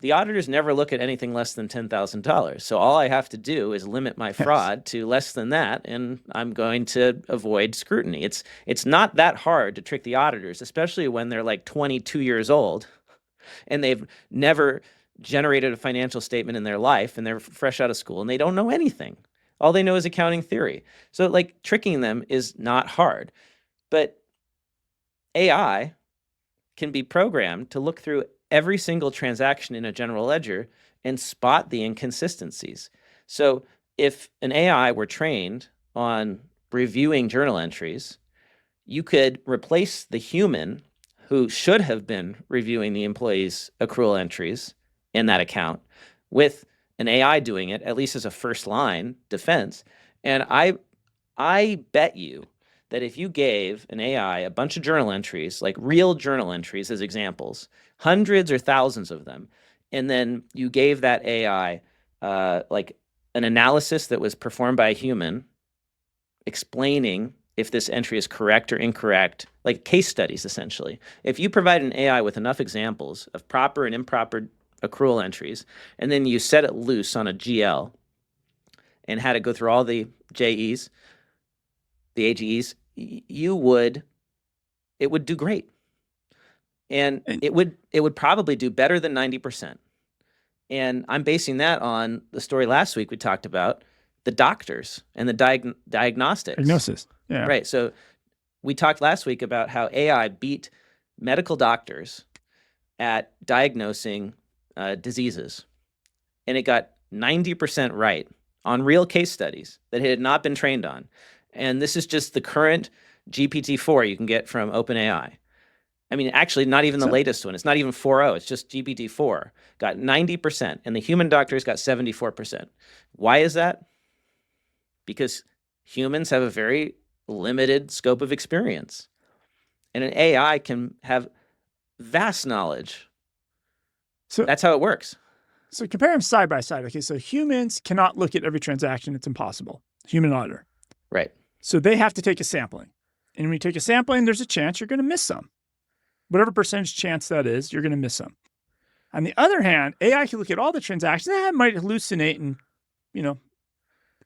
the auditors never look at anything less than $10,000. So all I have to do is limit my Yes. fraud to less than that, and I'm going to avoid scrutiny. It's not that hard to trick the auditors, especially when they're like 22 years old and they've never generated a financial statement in their life and they're fresh out of school and they don't know anything. All they know is accounting theory. So like tricking them is not hard. But AI can be programmed to look through every single transaction in a general ledger and spot the inconsistencies. So if an AI were trained on reviewing journal entries, you could replace the human who should have been reviewing the employee's accrual entries in that account with an AI doing it, at least as a first line defense. And I bet you that if you gave an AI a bunch of journal entries, like real journal entries as examples, hundreds or thousands of them, and then you gave that AI like an analysis that was performed by a human explaining if this entry is correct or incorrect, like case studies essentially. If you provide an AI with enough examples of proper and improper accrual entries, and then you set it loose on a GL and had it go through all the JEs, the AGEs, it would do great. And And it would probably do better than 90%. And I'm basing that on the story last week we talked about, the doctors and the diagnostics. diagnosis. Yeah. Right. So we talked last week about how AI beat medical doctors at diagnosing diseases. And it got 90% right on real case studies that it had not been trained on. And this is just the current GPT-4 you can get from OpenAI. I mean, actually, not even the So, latest one. It's not even 4.0. It's just GPT-4. Got 90%, and the human doctors got 74%. Why is that? Because humans have a very limited scope of experience, and an AI can have vast knowledge. so, That's how it works. so compare them side by side. Okay, so humans cannot look at every transaction; it's impossible. Human auditor. Right. So they have to take a sampling, and when you take a sampling, there's a chance you're going to miss some. Whatever percentage chance that is, you're going to miss some. On the other hand, AI can look at all the transactions. That might hallucinate and,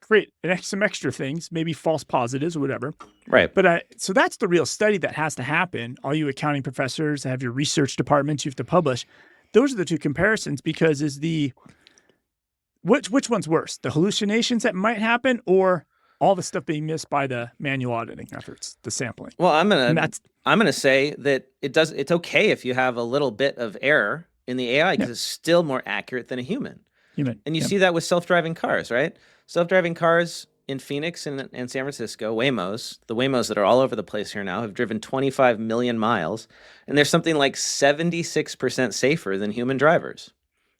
create some extra things, maybe false positives or whatever. Right. But so that's the real study that has to happen. All you accounting professors have your research departments you have to publish. Those are the two comparisons because which one's worse? The hallucinations that might happen or all the stuff being missed by the manual auditing efforts, the sampling. Well, I'm gonna say that it's okay if you have a little bit of error in the AI because it's still more accurate than a human. And you see that with self-driving cars, right? Self-driving cars in Phoenix and San Francisco, the Waymos that are all over the place here now have driven 25 million miles, and they're something like 76% safer than human drivers.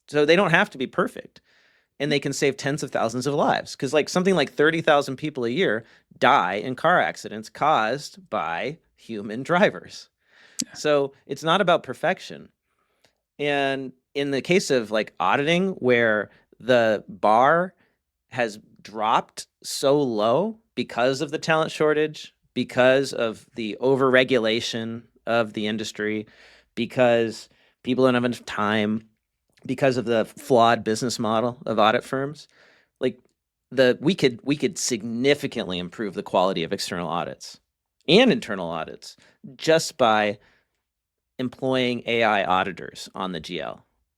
So they don't have to be perfect. And they can save tens of thousands of lives because something like 30,000 people a year die in car accidents caused by human drivers. So it's not about perfection. And in the case of auditing, where the bar has dropped so low because of the talent shortage, because of the overregulation of the industry, because people don't have enough time, because of the flawed business model of audit firms, we could significantly improve the quality of external audits and internal audits just by employing AI auditors on the GL.